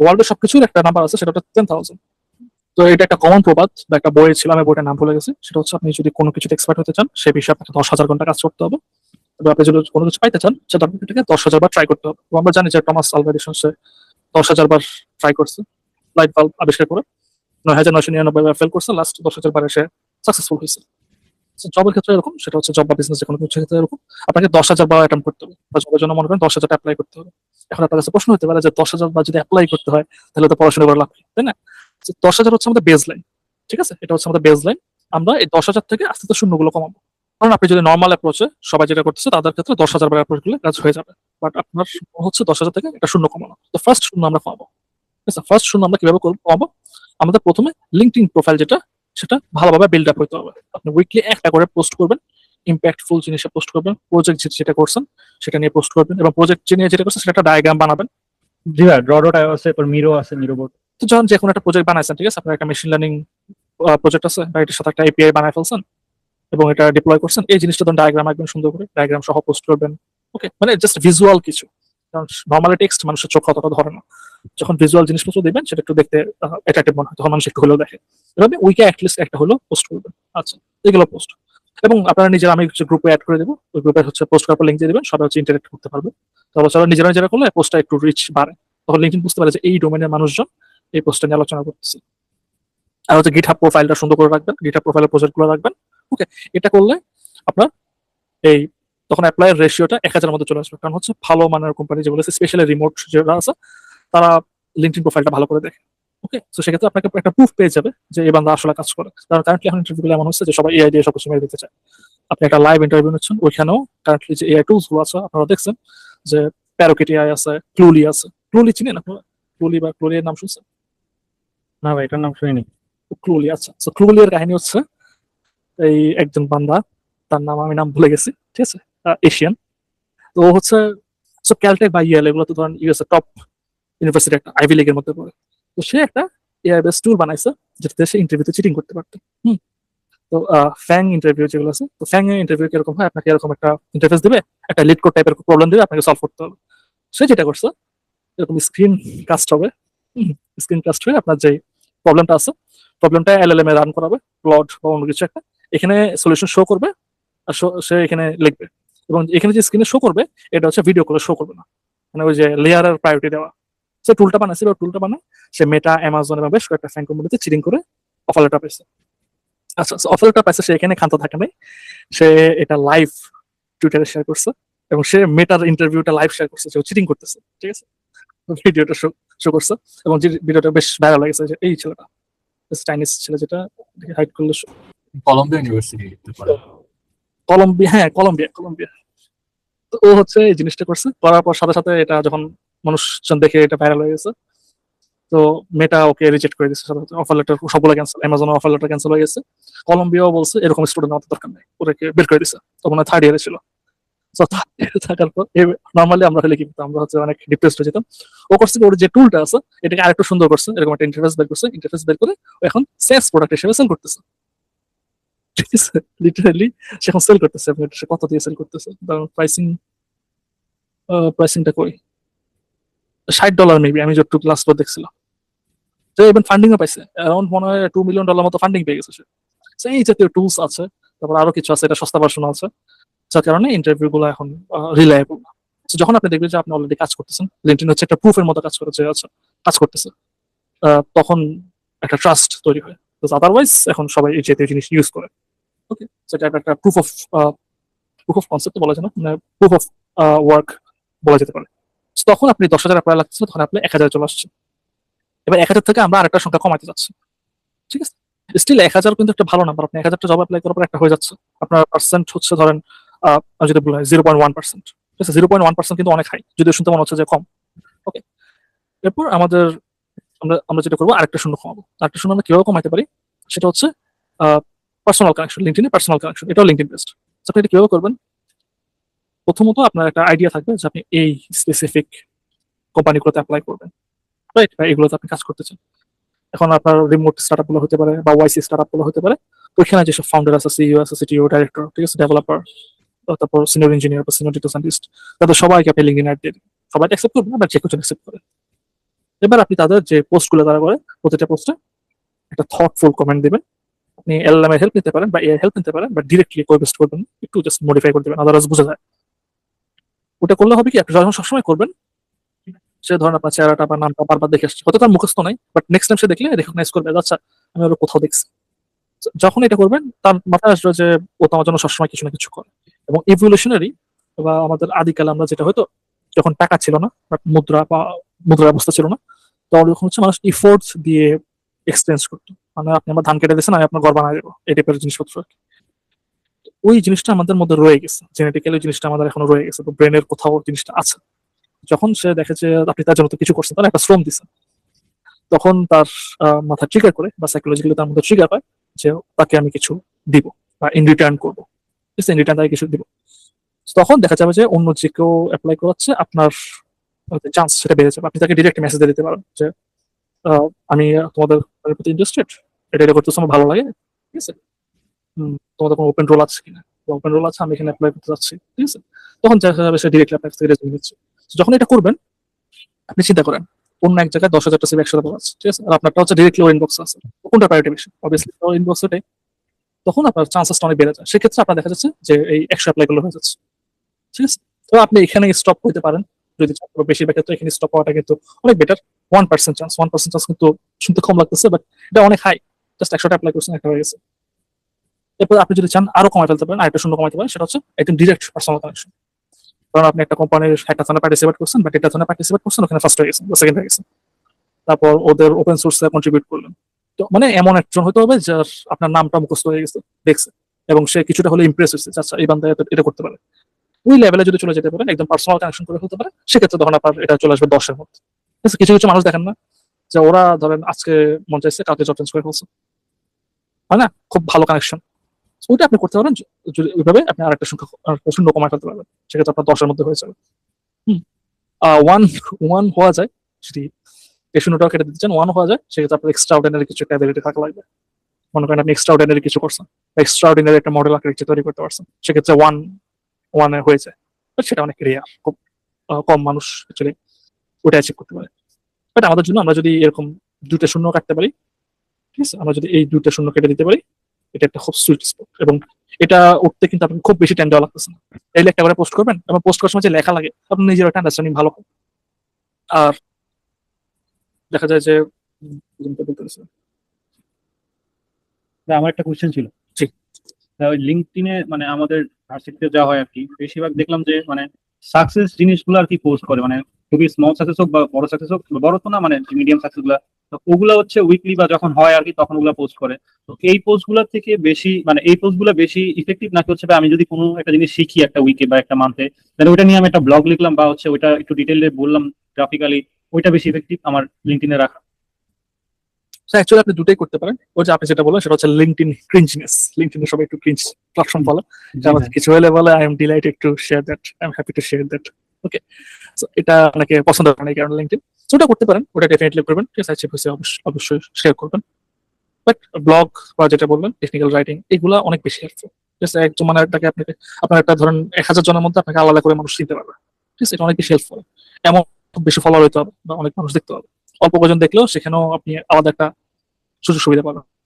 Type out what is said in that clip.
ওয়ার্ল্ডের সবকিছুর একটা নাম্বার আছে, সেটা হচ্ছে 10,000। তো এটা একটা কমন প্রবাদ বা একটা বই ছিল, আমি বইটার নাম ভুলে গেছি। সেটা হচ্ছে আপনি যদি কোনো কিছুতে এক্সপার্ট হতে চান, সে বিষয়ে আপনাকে 10,000 ঘন্টা কাজ করতে হবে। তবে আপনি যদি কোনো কিছু পাইতে চান, সেটা আপনাকে 10,000 বার ট্রাই করতে হবে। তো আমরা জানি যে টমাস আলভা এডিসন সে 10,000 বার ট্রাই করছে লাইট বাল্ব আবিষ্কার করে, 9,999 বার ফেল করছে, লাস্ট 10,000 বারে সে সাকসেসফুল হয়েছে। জবের ক্ষেত্রে এরকম, সেটা হচ্ছে জব বা বিজনেস যে কোনো কিছু ক্ষেত্রে এরকম, আপনাকে 10,000 বার অ্যাটেম্প করতে হবে, বা জবের জন্য মনে করেন 10,000 অ্যাপ্লাই করতে হবে। এখন আপনার কাছে প্রশ্ন হতে পারে যে 10,000 বার যদি অ্যাপ্লাই করতে হয়, তাহলে তো পড়াশোনা করে লাভ নেই, তাই না? 10,000 হচ্ছে আমাদের বেজ লাইন, ঠিক আছে? এটা হচ্ছে আমাদের বেজ লাইন। আমরা এই 10,000 থেকে আস্তে আস্তে শূন্যগুলো কমাবো। কারণ আপনি যদি নর্মাল অ্যাপ্রোচে সবাই যেটা করতেছে, তাদের ক্ষেত্রে 10,000 বার অ্যাপ্রোচ করলে কাজ হয়ে যাবে। বাট আপনার হচ্ছে 10,000 থেকে একটা শূন্য কমানো। তো ফার্স্ট শূন্য আমরা কমাবো। ফার্স্ট শূন্য আমরা কিভাবে কমাবো? আমাদের প্রথমে লিঙ্কডইন প্রোফাইল যেটা, সেটা ভালোভাবে বিল্ড আপ হতে হবে। আপনি উইকলি একটা করে পোস্ট করবেন, ইম্প্যাক্টফুল জিনিসে পোস্ট করবেন, প্রজেক্ট যেটা করছেন সেটা নিয়ে পোস্ট করবেন, এবং প্রজেক্ট নিয়ে যেটা করছেন সেটা একটা ডায়াগ্রাম বানাবেন। জি ভাই, ডট আছে, তারপর মিরো আছে, মিরো বোর্ড। তো যখন যে কোনো একটা প্রজেক্ট বানাইছেন, ঠিক আছে, আপনার একটা মেশিন লার্নিং প্রজেক্ট আছে, বা এটার সাথে একটা এপিআই বানায় ফেলছেন এবং এটা ডিপ্লয় করছেন, এই জিনিসটা তখন ডায়াগ্রাম একদম সুন্দর করে ডায়াগ্রাম সহ পোস্ট করবেন। ওকে, মানে জাস্ট ভিজুয়াল কিছু, কারণ নর্মালি টেক্সট মানুষের চোখ অতটা ধরে না। যখন ভিজুয়াল জিনিসপত্র দিবেন, সেটা একটু দেখতে অ্যাট্রাক্টিভ মনে হয়, তখন মানুষ একটু হলেও দেখে। এভাবে উইকে অ্যাটলিস্ট একটা হলেও পোস্ট করবেন। আচ্ছা, এগুলো পোস্ট, এবং আপনারা নিজেরা, আমি হচ্ছে গ্রুপে অ্যাড করে দেবো, ওই গ্রুপে হচ্ছে পোস্ট করার পর লিঙ্ক দিয়ে দেবেন, সবাই হচ্ছে ইন্টারেক্ট করতে পারবে। তারপর সবাই নিজেরা নিজেরা করলে পোস্টটা একটু রিচ বাড়ে, তখন লিঙ্কডিন বুঝতে পারে যে এই ডোমেনের মানুষজন এই পোস্টটা নিয়ে আলোচনা করতেছে। আর হচ্ছে গিটহাব প্রোফাইলটা সুন্দর করে রাখবেন, গিটহাব প্রোফাইলের প্রজেক্টগুলো রাখবেন। ওকে, এটা করলে আপনার এই তখন অ্যাপ্লাইয়ের রেশিওটা 1,000 মধ্যে চলে আসবে। কারণ হচ্ছে ভালো মানের কোম্পানি যেগুলো আছে, স্পেশালি রিমোট যারা আছে, তারা লিঙ্কডিন প্রোফাইলটা ভালো করে দেখে। ওকে, তো সেক্ষেত্রে আপনাকে একটা প্রুফ পেয়ে যাবে যে এই বান্দা আসলে কাজ করে। কারণ কারেন্টলি এখন ইন্টারভিউগুলো এমন হচ্ছে যে সবাই এআই দিয়ে সবকিছু মেরে দিতে চায়। আপনি একটা লাইভ ইন্টারভিউ নিচ্ছেন, ওইখানেও কারেন্টলি যে এআই টুলস গুলো আছে আপনারা দেখছেন, যে প্যারোকিট এআই আছে, ক্লুলি আছে। ক্লুলি চিনেন আপনারা? ক্লুলি বা ক্লুলি এর নাম শুনছেন? না ভাই, এটার নাম শুনিনি। ক্লুলি, আচ্ছা। তো ক্লুলি এর কাহিনী হচ্ছে, এই একজন বান্দা, তার নাম আমি নাম ভুলে গেছি, ঠিক আছে, এশিয়ান। তো ও হচ্ছে সব ক্যালটেক বা ইয়েল, এগুলো তো ধরেন ইউএস টপ ইউনিভার্সিটি, একটা আইভি লিগের মধ্যে পড়ে। তো সে একটা এআই বেস টুল বানাইছে, যেটাতে সে ইন্টারভিউতে চিটিং করতে পারতো। হুম। তো ফ্যাং ইন্টারভিউ যেগুলো আছে, তো ফ্যাং এর ইন্টারভিউ কিরকম হয়, আপনাকে এরকম একটা ইন্টারফেস দিবে, একটা লিড কোড টাইপের প্রবলেম দিবে, আপনাকে সলভ করতে হবে। সে যেটা করছে, এরকম স্ক্রিন কাস্ট হবে। স্ক্রিন কাস্ট হয়ে আপনার যে প্রবলেমটা আছে, প্রবলেমটা এলএলএম এ রান করাবে, ক্লড বা অন্য কিছু একটা, এখানে সলিউশন শো করবে, আর সে এখানে লিখবে। এবং এখানে যে স্ক্রিনে শো করবে, এটা হচ্ছে ভিডিও কলে শো করবে না। মানে ওই যে লেয়ারের প্রায়োরিটি দেওয়া। সে টুলটা বানাইছিল, টুলটা বানায় সে মেটা, অ্যামাজন এবং বেশ কয়েকটা ফ্যান কোম্পানিতে চিটিং করে অফার লেটার পাইছে। আচ্ছা, অফার লেটার পাইছে, সে এখানে ক্ষান্ত থাকে নাই, সে এটা লাইভ টুইটারে শেয়ার করছে, এবং সে মেটার ইন্টারভিউটা লাইভ শেয়ার করছে, যে চিটিং করতেছে, ঠিক আছে? ভিডিওটা শো শো করছে, এবং যে ভিডিওটা বেশ ভাইরাল হয়ে গেছে, যে এই ছেলেটা, চাইনিজ ছেলে, যেটা হাইড করলে কলম্বিয়া ইউনিভার্সিটি কলম্বিয়া, হ্যাঁ কলম্বিয়া, কলম্বিয়া। তো ও হচ্ছে এই জিনিসটা করছে, করার পর সাথে সাথে এটা যখন মানুষজন দেখে এটা ভাইরাল হয়ে গেছে, তো মেটা ওকে রিজেক্ট করে দিচ্ছে, অফার লেটার সবগুলো cancel, Amazon offer letter cancel হয়ে গেছে। কলম্বিয়াও বলছে এরকম স্টুডেন্ট আমাদের দরকার নেই, ওদেরকে বের করে দিচ্ছে। তখন থার্ড ইয়ারে ছিল। তো থার্ড ইয়ারে থাকার পর নর্মালি আমরা হলে কি করতাম, আমরা হচ্ছে অনেক ডিপ্রেসড হয়ে যেতাম। ও করছে কি, ওর যে টুলটা আছে এটাকে আরেকটু সুন্দর করছে, এরকম একটা ইন্টারফেস বের করছে, ইন্টারফেস বের করে ও এখন সেলস প্রোডাক্ট হিসেবে সেল করতেছে। ঠিক আছে, লিটারালি সে এখন সেল করতেছে। আপনি সে কত দিয়ে সেল করতেছে, প্রাইসিংটা কই, $60 মেবি, আমি যতটুকু লাস্ট দেখছিলাম। তো ইভেন ফান্ডিংও পাইছে, অ্যারাউন্ড মনে হয় $2 মিলিয়ন মতো ফান্ডিং পেয়ে গেছে সে। So এই জাতীয় টুলস আছে, তারপর আরো কিছু আছে, এটা সস্তা ভার্সন আছে, যার কারণে ইন্টারভিউ গুলো এখন রিলায়েবল না। যখন আপনি দেখবেন যে আপনি অলরেডি কাজ করতেছেন, লিঙ্কডইন হচ্ছে একটা প্রুফের মতো কাজ করেছে, আছে কাজ করতেছে, তখন একটা ট্রাস্ট তৈরি হয়। আদারওয়াইজ এখন সবাই এই জাতীয় জিনিস ইউজ করে। ওকে, সেটা একটা প্রুফ অফ কনসেপ্ট বলা যায় না, মানে প্রুফ অফ ওয়ার্ক বলা যেতে পারে। So তখন আপনি 10,000 অ্যাপ্লাই লাগছে, তখন আপনি 1,000 চলে আসছে। এবার 1,000 থেকে আমরা আরেকটা সংখ্যা কমাতে যাচ্ছি, ঠিক আছে? স্টিল 1,000 কিন্তু একটা ভালো নাম্বার। আপনি 1,000টা জব অ্যাপ্লাই করার পর একটা হয়ে যাচ্ছে, আপনার পার্সেন্ট হচ্ছে ধরেন আমি যদি বলি 0.1%, ঠিক আছে? 0.1% কিন্তু অনেক হাই, যদিও শুনতে মনে হচ্ছে যে কম। ওকে, এরপর আমাদের আমরা যেটা করবো, আরেকটা শূন্য কমাবো। আরেকটা শূন্য আমরা কিভাবে কমাতে পারি, সেটা হচ্ছে পার্সোনাল কানেকশন। লিঙ্কডইনে পার্সোনাল কানেকশন, এটাও লিঙ্কডইন বেস্ট। আপনি এটা কিভাবে করবেন? প্রথমত আপনার একটা আইডিয়া থাকবে যে আপনি এই স্পেসিফিক কোম্পানিগুলোতে অ্যাপ্লাই করবেন, রাইট? বা এগুলোতে আপনি কাজ করতে চান। এখন আপনার রিমোট স্টার্টআপ গুলো হতে পারে, বা ওয়াইসি স্টার্টআপ গুলো হতে পারে। ওইখানে যেসব ফাউন্ডার আছে, সিইও আছে, সিটিও, ডাইরেক্টর, ঠিক আছে, ডেভেলপার, তারপর সিনিয়র ইঞ্জিনিয়ার বা সিনিয়র ডেটা সায়েন্টিস্ট, তাদের সবাইকে আপনি লিঙ্কডইন অ্যাড দিয়ে দিন। সবাই অ্যাকসেপ্ট করবে না, বাট যে কেউ অ্যাকসেপ্ট করে। এবার আপনি তাদের যে পোস্টগুলো তারা করে প্রতিটা পোস্টে একটা থটফুল কমেন্ট দিবেন। আপনি এলএম এর হেল্প নিতে পারেন বা এআই হেল্প নিতে পারেন, বা ডিরেক্টলি কোয়েস্ট করবেন, একটু জাস্ট মডিফাই করে দেবেন, আদারওয়াইজ বোঝা যায়। ওটা করলে হবে কি, আপনি যখন সবসময় করবেন, সে ধরেন আপনার চেহারাটা বা নামটা বারবার দেখে আসছে, হয়তো তার মুখস্থ নাই, বাট নেক্সট টাইম সে দেখলে রেকগনাইজ করবে, আচ্ছা আমি ওরা কোথাও দেখছি। যখন এটা করবেন তার মাথায় আসবে যে ও তো আমার জন্য সবসময় কিছু না কিছু করে। এবং ইভলিউশনারি বা আমাদের আদিকালে আমরা যেটা হয়তো, যখন টাকা ছিল না বা মুদ্রা বা মুদ্রা ব্যবস্থা ছিল না, তখন হচ্ছে মানুষ ইফোর্টস দিয়ে এক্সচেঞ্জ করতো। মানে আপনি আমার ধান কেটে দিয়েছেন, আমি আপনার ঘর বানাই দেবো, এই টাইপের জিনিসপত্র। ওই জিনিসটা আমাদের মধ্যে রয়ে গেছে, জেনেটিক্যালি জিনিসটা আমাদের এখনো রয়ে গেছে, তো ব্রেনের কোথাও জিনিসটা আছে। যখন সে দেখে যে আপনি তার জন্য তো কিছু করছেন, তার একটা শ্রম দিচ্ছেন, তখন তার মাথা ট্রিগার করে বা সাইকোলজিক্যালি তার মধ্যে ট্রিগার হয় যে তাকে আমি কিছু দিব বা ইন রিটার্ন করবো, ইন রিটার্ন তাকে কিছু দিব। তখন দেখা যাবে যে অন্য যে কেউ অ্যাপ্লাই করাচ্ছে, আপনার চান্স সেটা বেড়ে যাবে। আপনি তাকে ডিরেক্ট মেসেজ দিয়ে দিতে পারেন যে আমি তোমাদের প্রতি ইন্টারেস্টেড, এটা করতেছে আমার ভালো লাগে, ঠিক আছে, তোমাদের কোনো ওপেন রোল আছে কিনা, ওপেন রোল আছে, আমি এখানে অ্যাপ্লাই করতে যাচ্ছি, ঠিক আছে। তখন দেখা যাবে সে ডিরেক্টলি আপনার থেকে রেজুমে নিচ্ছে। যখন এটা করবেন, আপনি চিন্তা করেন অন্য এক জায়গায় 10,000টা সিভি একসাথে পাওয়া যাচ্ছে, ঠিক আছে, আর আপনারটা হচ্ছে ডিরেক্টলি ওর ইনবক্স আছে, কোনটা প্রায়োরিটি বেশি? অবভিয়াসলি ওর ইনবক্স ওটাই। তখন আপনার চান্সেসটা অনেক বেড়ে যায়। সেক্ষেত্রে আপনার দেখা যাচ্ছে যে এই 100 অ্যাপ্লাই গুলো হয়ে যাচ্ছে, ঠিক আছে। তো আপনি এখানে স্টপ হতে পারেন যদি চান, বেশিরভাগ ক্ষেত্রে এখানে স্টপ হওয়াটা কিন্তু অনেক বেটার। 1% চান্স, 1% চান্স কিন্তু শুনতে কম লাগতেছে, বাট এটা অনেক হাই। জাস্ট 100টা অ্যাপ্লাই করছেন, একটা হয়ে গেছে। এরপর আপনি যদি চান আরো কমাই ফেলতে পারেন, আরেকটা শূন্য কমাইতে পারেন, সেটা হচ্ছে একদম ডিরেক্ট পার্সোনাল কানেকশন। কারণ আপনি একটা কোম্পানির একটা থানা পার্টিসিপেট করছেন, বাট এটা থানা পার্টিসিপেট করছেন, ওখানে ফার্স্ট হয়ে গেছেন বা সেকেন্ড হয়ে গেছেন, তারপর ওদের ওপেন সোর্সে কন্ট্রিবিউট করলেন। তো মানে এমন একজন হতে হবে যার আপনার নামটা মুখস্থ হয়ে গেছে, দেখছে, এবং সে কিছুটা হলে ইমপ্রেস হয়েছে, আচ্ছা এই বান্দা এটা করতে পারে। ওই লেভেলে যদি চলে যেতে পারেন, একদম পার্সোনাল কানেকশন করে হতে পারে, সেক্ষেত্রে তখন আপনার এটা চলে আসবে 10-এর মধ্যে। ঠিক আছে? কিছু কিছু মানুষ দেখেন না যে ওরা ধরেন আজকে মন চাইছে, কালকে জব চেঞ্জ করে ফেলছে, হয় না, খুব ভালো কানেকশন। ওইটা আপনি করতে পারেন, যদি ওইভাবে আপনি আরেকটা সংখ্যা আরেকটা শূন্য কমায় ফেলতে পারবেন, সেক্ষেত্রে আপনার 10-এর মধ্যে হয়ে যাবে। হুম, ওয়ান ওয়ান হওয়া যায় যদি এই শূন্যটাও কেটে দিতে চান, ওয়ান হওয়া যায়, সেক্ষেত্রে আপনার এক্সট্রা অর্ডিনারি কিছু ক্যাপাবিলিটি থাকা লাগবে। মনে করেন আপনি এক্সট্রা অর্ডিনারি কিছু করছেন, এক্সট্রা অর্ডিনারি একটা মডেল আকারে তৈরি করতে পারছেন, সেক্ষেত্রে ওয়ানে হয়ে যায়। বাট সেটা অনেক রেয়ার, খুব কম মানুষ অ্যাকচুয়ালি ওটা অ্যাচিভ করতে পারে। বাট আমাদের জন্য আমরা যদি এরকম দুইটা শূন্য কাটতে পারি, ঠিক আছে, আমরা যদি এই দুইটা শূন্য কেটে দিতে পারি, এটা একটা খুব সুইট স্পট। এবং এটা উঠতে কিন্তু আপনার খুব বেশি টাইম দেওয়া লাগতেছে না। এই একটা করে পোস্ট করবেন, এবং পোস্ট করার সময় যে লেখা লাগে, আপনার নিজের একটা আন্ডারস্ট্যান্ডিং ভালো হয়। আর দেখা যায় যে বলতে পারছি না। আমার একটা কোশ্চেন ছিল। জি। ওই লিঙ্কডইনে মানে আমাদের ভার্সিটিতে যা হয় আর কি, বেশিরভাগ দেখলাম যে মানে সাকসেস জিনিসগুলো আর কি পোস্ট করে, মানে খুবই স্মল সাকসেস হোক বা বড় সাকসেস হোক, বড় তো না মানে মিডিয়াম সাকসেস গুলা, তো ওগুলা হচ্ছে উইকলি বা যখন হয় আর কি তখন ওগুলা পোস্ট করে। তো এই পোস্ট গুলা থেকে বেশি মানে এই পোস্ট গুলা বেশি ইফেক্টিভ নাকি হচ্ছে বা আমি যদি কোনো একটা জিনিস শিখি একটা উইকে বা একটা মান্থে, তাহলে ওইটা নিয়ে আমি একটা ব্লগ লিখলাম বা হচ্ছে ওইটা একটু ডিটেইলে বললাম গ্রাফিক্যালি, ওইটা বেশি ইফেক্টিভ আমার লিঙ্কডইনে রাখা? অ্যাকচুয়ালি আপনি দুটোই করতে পারেন। ওই যে আপনি যেটা বলেন সেটা হচ্ছে লিঙ্কডইন ক্রিঞ্জিনেস। লিঙ্কডইনে সবাই একটু ক্রিঞ্জ প্ল্যাটফর্ম বলে, জি আমাদের ভাই। কিছু হলে বলে I am delighted to share that, I am happy to share that. Okay, so এটা অনেকে পছন্দ করে না, এই কারণে লিঙ্কডইন। সো ওটা করতে পারেন, ওটা ডেফিনেটলি করবেন, ঠিক আছে, অ্যাচিভ হয়েছে অবশ্যই শেয়ার করবেন। বাট ব্লগ বা যেটা বললেন টেকনিক্যাল রাইটিং, এগুলা অনেক বেশি হেল্পফুল। ঠিক আছে, একজন মানে আপনাকে আপনার একটা ধরেন 1,000 জনের মধ্যে আপনাকে আলাদা করে মানুষ চিনতে পারবে, ঠিক আছে, এটা অনেক বেশি হেল্পফুল। এমন খুব বেশি ফলোয়ার হতে হবে বা অনেক মানুষ দেখতে হবে, অল্প কজন দেখলেও সেখানেও আপনি আলাদা একটা সুযোগ সুবিধা পাবেন।